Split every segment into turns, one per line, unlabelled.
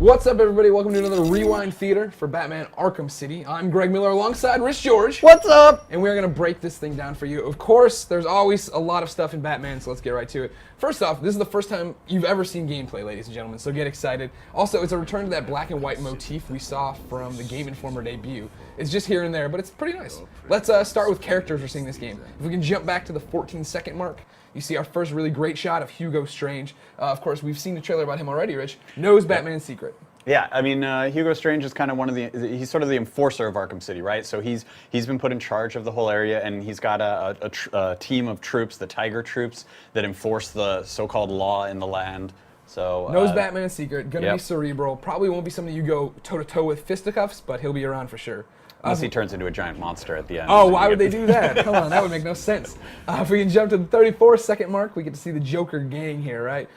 What's up, everybody? Welcome to another Rewind Theater for Batman Arkham City. I'm Greg Miller alongside Rich George.
What's up?
And we're going to break this thing down for you. Of course, there's always a lot of stuff in Batman, so let's get right to it. First off, this is the first time you've ever seen gameplay, ladies and gentlemen, so get excited. Also, it's a return to that black and white motif we saw from the Game Informer debut. It's just here and there, but it's pretty nice. Let's start with characters we're seeing this game. If we can jump back to the 14-second mark, you see our first really great shot of Hugo Strange. Of course, we've seen the trailer about him already, Rich. Knows Batman's secret.
Yeah, I mean, Hugo Strange is kind of he's sort of the enforcer of Arkham City, right? So he's been put in charge of the whole area, and he's got a team of troops, the Tiger troops, that enforce the so-called law in the land. So
knows Batman's secret, gonna be cerebral, probably won't be something you go toe-to-toe with fisticuffs, but he'll be around for sure.
Unless he turns into a giant monster at the end.
Oh, why would they do that? Come on, that would make no sense. If we can jump to the 34-second mark, we get to see the Joker gang here, right?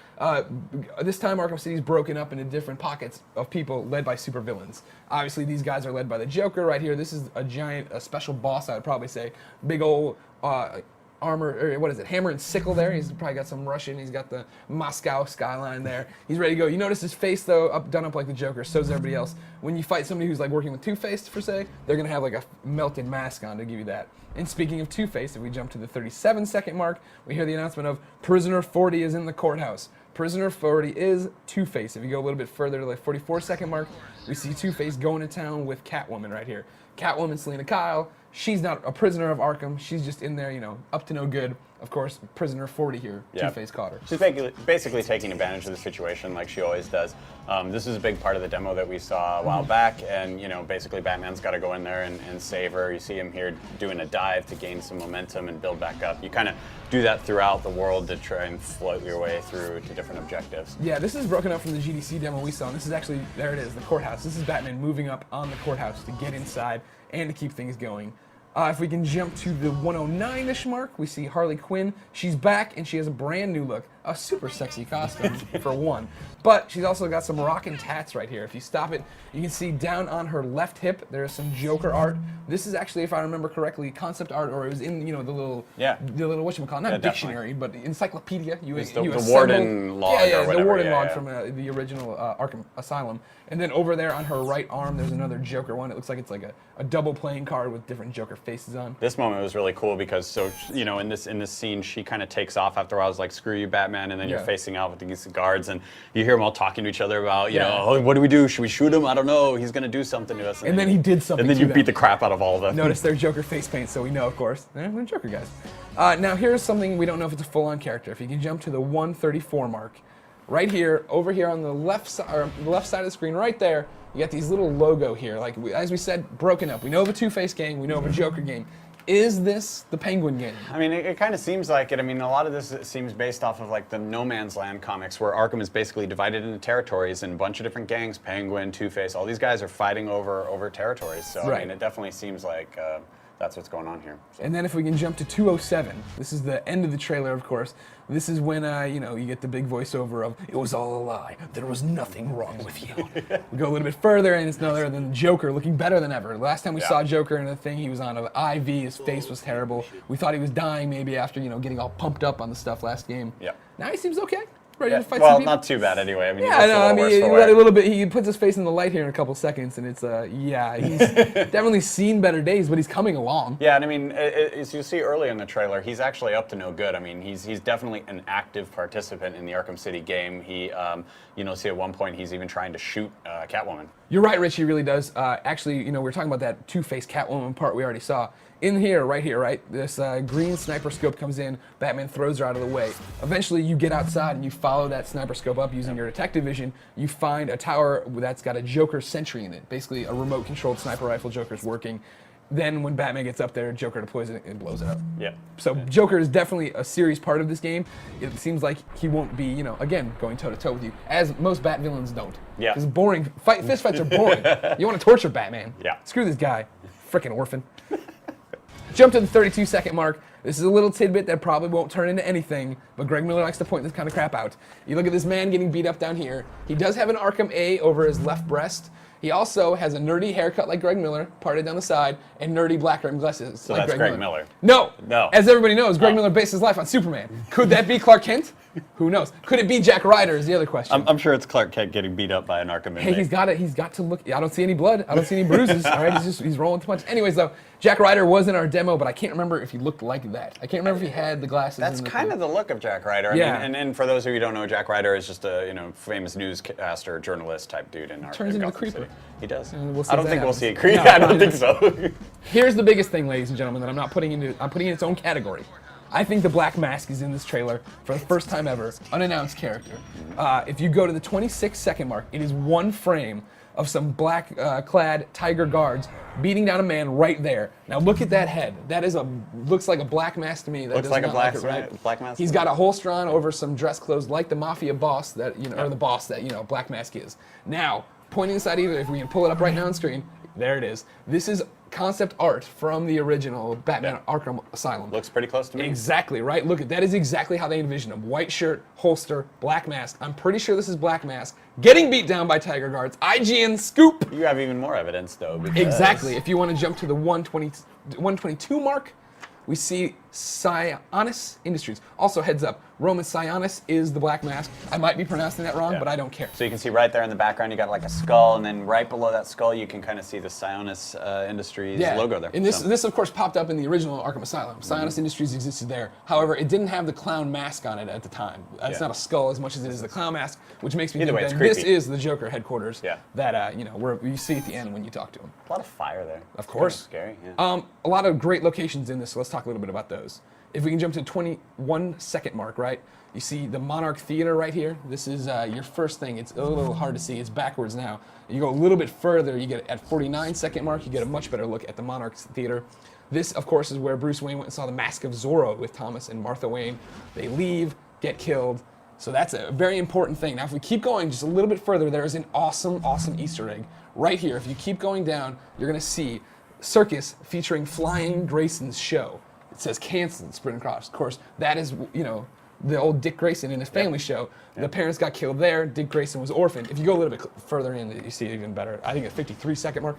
This time, Arkham City's broken up into different pockets of people led by supervillains. Obviously, these guys are led by the Joker right here. This is a special boss, I would probably say. Big old armor, or what is it, hammer and sickle there. He's probably got some Russian. He's got the Moscow skyline there. He's ready to go. You notice his face, though, done up like the Joker. So does everybody else. When you fight somebody who's like working with Two-Face, per se, they're going to have like a melted mask on to give you that. And speaking of Two-Face, if we jump to the 37-second mark, we hear the announcement of Prisoner 40 is in the courthouse. Prisoner 40 is Two-Face. If you go a little bit further to the 44-second mark, we see Two-Face going to town with Catwoman right here. Catwoman, Selena Kyle, she's not a prisoner of Arkham. She's just in there, you know, up to no good. Of course, Prisoner 40 here, Two-Face caught her.
She's basically taking advantage of the situation like she always does. This is a big part of the demo that we saw a while back, and you know, basically Batman's got to go in there and save her. You see him here doing a dive to gain some momentum and build back up. You kind of do that throughout the world to try and float your way through to different objectives.
Yeah, this is broken up from the GDC demo we saw, and this is actually, there it is, the courthouse. This is Batman moving up on the courthouse to get inside and to keep things going. If we can jump to the 109-ish mark, we see Harley Quinn. She's back, and she has a brand new look. A super sexy costume, for one. But she's also got some rockin' tats right here. If you stop it, you can see down on her left hip, there is some Joker art. This is actually, if I remember correctly, concept art, or it was in, you know, the little whatchamacallit, not dictionary, but encyclopedia.
The Warden log or whatever.
The Warden log from the original Arkham Asylum. And then over there on her right arm, there's another Joker one. It looks like it's like a double playing card with different Joker faces on.
This moment was really cool because, so, you know, in this scene, she kind of takes off after a while. I was like, screw you, Batman. And then you're facing out with these guards, and you hear them all talking to each other about, you know, oh, what do we do? Should we shoot him? I don't know. He's going to do something to us.
And then he did something.
And then you beat the crap out of all of them.
Notice their Joker face paint, so we know, of course, they're Joker guys. Now, here's something we don't know if it's a full-on character. If you can jump to the 134 mark, right here, over here on the left side of the screen, right there, you got these little logo here. Like, as we said, broken up. We know of a Two-Face gang. We know of a Joker gang. Is this the Penguin gang?
I mean, it kind of seems like it. I mean, a lot of this seems based off of like the No Man's Land comics, where Arkham is basically divided into territories and a bunch of different gangs. Penguin, Two-Face, all these guys are fighting over territories. So I mean, it definitely seems like that's what's going on here. So.
And then if we can jump to 207, this is the end of the trailer, of course. This is when, you know, you get the big voiceover of, it was all a lie. There was nothing wrong with you. We go a little bit further, and it's none other than Joker looking better than ever. Last time we saw Joker in a thing, he was on an IV. His face was terrible. We thought he was dying maybe after, you know, getting all pumped up on the stuff last game. Yeah. Now he seems okay. Ready to fight some people?
Not too bad anyway. I mean,
a little bit. He puts his face in the light here in a couple seconds, and it's he's definitely seen better days, but he's coming along.
Yeah, and I mean, as you see early in the trailer, he's actually up to no good. I mean, he's definitely an active participant in the Arkham City game. He, you know, see at one point he's even trying to shoot Catwoman.
You're right, Rich. He really does. Actually, you know, we were talking about that Two-Face Catwoman part we already saw. In here, right here, right? This green sniper scope comes in, Batman throws her out of the way. Eventually, you get outside and you follow that sniper scope up using your detective vision. You find a tower that's got a Joker sentry in it. Basically, a remote-controlled sniper rifle Joker's working. Then when Batman gets up there, Joker deploys it and blows it up. Yeah. So Joker is definitely a serious part of this game. It seems like he won't be, you know, again, going toe-to-toe with you, as most Bat villains don't. Yeah. Because boring, fist fights are boring. You want to torture Batman. Yeah. Screw this guy. Frickin' orphan. Jump to the 32-second mark. This is a little tidbit that probably won't turn into anything, but Greg Miller likes to point this kind of crap out. You look at this man getting beat up down here. He does have an Arkham A over his left breast. He also has a nerdy haircut like Greg Miller, parted down the side, and nerdy black rimmed glasses
so
like
that's
Greg
Miller.
No. As everybody knows, Greg Miller based his life on Superman. Could that be Clark Kent? Who knows? Could it be Jack Ryder is the other question.
I'm sure it's Clark Kent getting beat up by an Arkham inmate.
Hey, he's got to look. I don't see any blood. I don't see any bruises. All right, he's rolling too much. Anyways, though, Jack Ryder was in our demo, but I can't remember if he looked like that. I can't remember if he had the glasses.
That's kind of the look of Jack Ryder. I mean, and for those of you who don't know, Jack Ryder is just a famous newscaster, journalist type dude in
Turns into a
Gotham
creeper.
City. He does.
We'll
I don't think we'll see a creeper.
No,
I don't think so.
Here's the biggest thing, ladies and gentlemen, that I'm putting in its own category. I think the Black Mask is in this trailer for the first time ever, unannounced character. If you go to the 26-second mark, it is one frame of some black-clad tiger guards beating down a man right there. Now look at that head. That is looks like a black mask to me. That
Looks like a black,
right?
black mask.
He's got a holster on over some dress clothes, like the mafia boss that or the boss that Black Mask is. Now, pointing aside either, if we can pull it up right now on screen, there it is. This is concept art from the original Batman Arkham Asylum.
Looks pretty close to me.
Exactly, right? Look, that is exactly how they envision him. White shirt, holster, black mask. I'm pretty sure this is Black Mask getting beat down by tiger guards. IGN scoop!
You have even more evidence, though. Because
Exactly. If you want to jump to the 122 mark, we see Sionis Industries. Also, heads up, Roman Sionis is the Black Mask. I might be pronouncing that wrong, but I don't care.
So you can see right there in the background, you got like a skull, and then right below that skull, you can kind of see the Sionis Industries logo there.
And this, of course, popped up in the original Arkham Asylum. Sionis Industries existed there. However, it didn't have the clown mask on it at the time. It's not a skull as much as it is the clown mask, which makes me think that this is the Joker headquarters that where you see at the end when you talk to him.
A lot of fire there.
Of course.
Kind of scary. Yeah.
A lot of great locations in this, so let's talk a little bit about those. If we can jump to the 21-second mark, right? You see the Monarch Theater right here. This is your first thing. It's a little hard to see. It's backwards now. You go a little bit further, you get at 49-second mark, you get a much better look at the Monarch Theater. This, of course, is where Bruce Wayne went and saw the Mask of Zorro with Thomas and Martha Wayne. They leave, get killed. So that's a very important thing. Now, if we keep going just a little bit further, there is an awesome, awesome Easter egg right here. If you keep going down, you're going to see Circus featuring Flying Grayson's show. It says canceled, sprint across. Of course, that is, the old Dick Grayson in his family show. The parents got killed there. Dick Grayson was orphaned. If you go a little bit further in, you see it even better. I think at 53-second mark.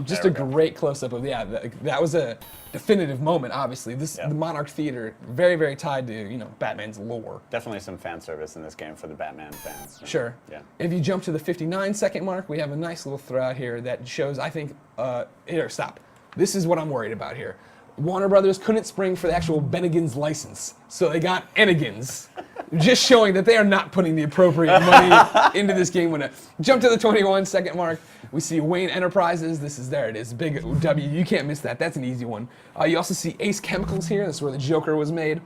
Just a great close-up of, that was a definitive moment, obviously. The Monarch Theater, very, very tied to, Batman's lore.
Definitely some fan service in this game for the Batman fans.
Sure.
Yeah.
If you jump to the 59-second mark, we have a nice little throw here that shows, I think, here, stop. This is what I'm worried about here. Warner Brothers couldn't spring for the actual Bennigan's license, so they got Ennigan's, just showing that they are not putting the appropriate money into this game. When jump to the 21-second mark, we see Wayne Enterprises. There it is, big W. You can't miss that. That's an easy one. You also see Ace Chemicals here. That's where the Joker was made.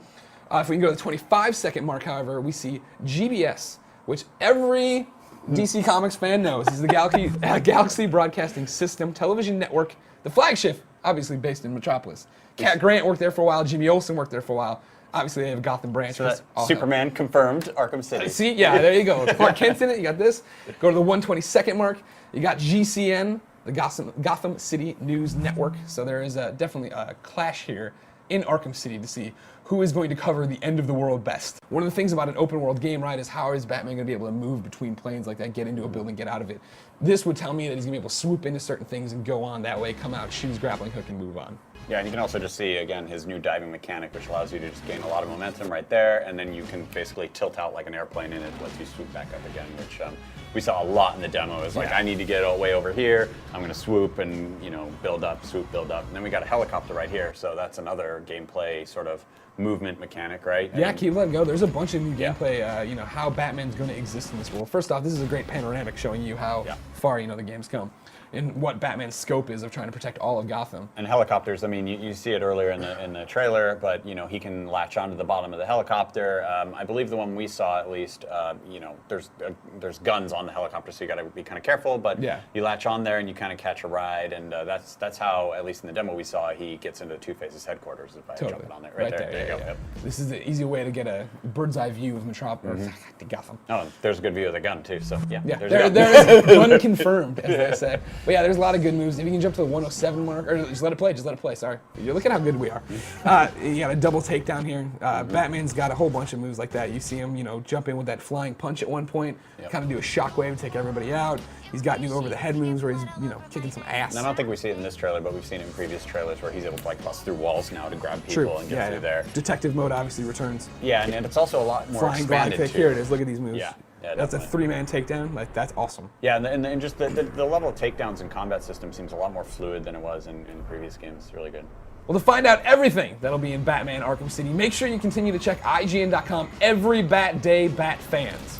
If we can go to the 25-second mark, however, we see GBS, which every DC Comics fan knows is the Galaxy Broadcasting System television network, the flagship, obviously based in Metropolis. Cat Grant worked there for a while. Jimmy Olsen worked there for a while. Obviously, they have a Gotham branch.
So Superman confirmed Arkham City.
See, yeah, there you go. Clark Kent's in it. You got this. Go to the 122nd mark. You got GCN, the Gotham City News Network. So there is definitely a clash here in Arkham City to see who is going to cover the end of the world best. One of the things about an open world game, right, is how is Batman going to be able to move between planes like that, get into a building, get out of it. This would tell me that he's going to be able to swoop into certain things and go on that way, come out, shoot his grappling hook, and move on.
Yeah, and you can also just see, again, his new diving mechanic, which allows you to just gain a lot of momentum right there, and then you can basically tilt out like an airplane, and it lets you swoop back up again, which we saw a lot in the demo. It's like, I need to get way over here, I'm going to swoop and, build up, swoop, build up. And then we got a helicopter right here, so that's another gameplay sort of movement mechanic, right?
Yeah, keep letting go. There's a bunch of new gameplay, how Batman's going to exist in this world. First off, this is a great panoramic showing you how far, the game's come and what Batman's scope is of trying to protect all of Gotham.
And helicopters, I mean, you see it earlier in the trailer, but, he can latch onto the bottom of the helicopter. I believe the one we saw, at least, there's guns on the helicopter, so you got to be kind of careful, but you latch on there and you kind of catch a ride, and that's how, at least in the demo we saw, he gets into Two-Face's headquarters by jumping on there. Right there. There you go. Yep.
This is the easy way to get a bird's eye view of Metropolis, Gotham.
Oh, there's a good view of the gun, too, so
there is gun confirmed, as they say. But yeah, there's a lot of good moves. If you can jump to the 107 mark, or just let it play, sorry. Look at how good we are. You got a double takedown here. Batman's got a whole bunch of moves like that. You see him, jump in with that flying punch at one point, kind of do a shockwave, take everybody out. He's got new over-the-head moves where he's, you know, kicking some ass.
And I don't think we see it in this trailer, but we've seen it in previous trailers where he's able to like bust through walls now to grab people
True.
and get through there.
Detective mode obviously returns.
Yeah, and it's also a lot more
Flying glide
expanded
kick.
too.
Here it is. Look at these moves.
Yeah,
That's a
definitely.
3-man takedown. Like, that's awesome.
Yeah, and just the level of takedowns and combat system seems a lot more fluid than it was in previous games. It's really good.
Well, to find out everything that'll be in Batman Arkham City, make sure you continue to check IGN.com every Bat Day, Bat fans.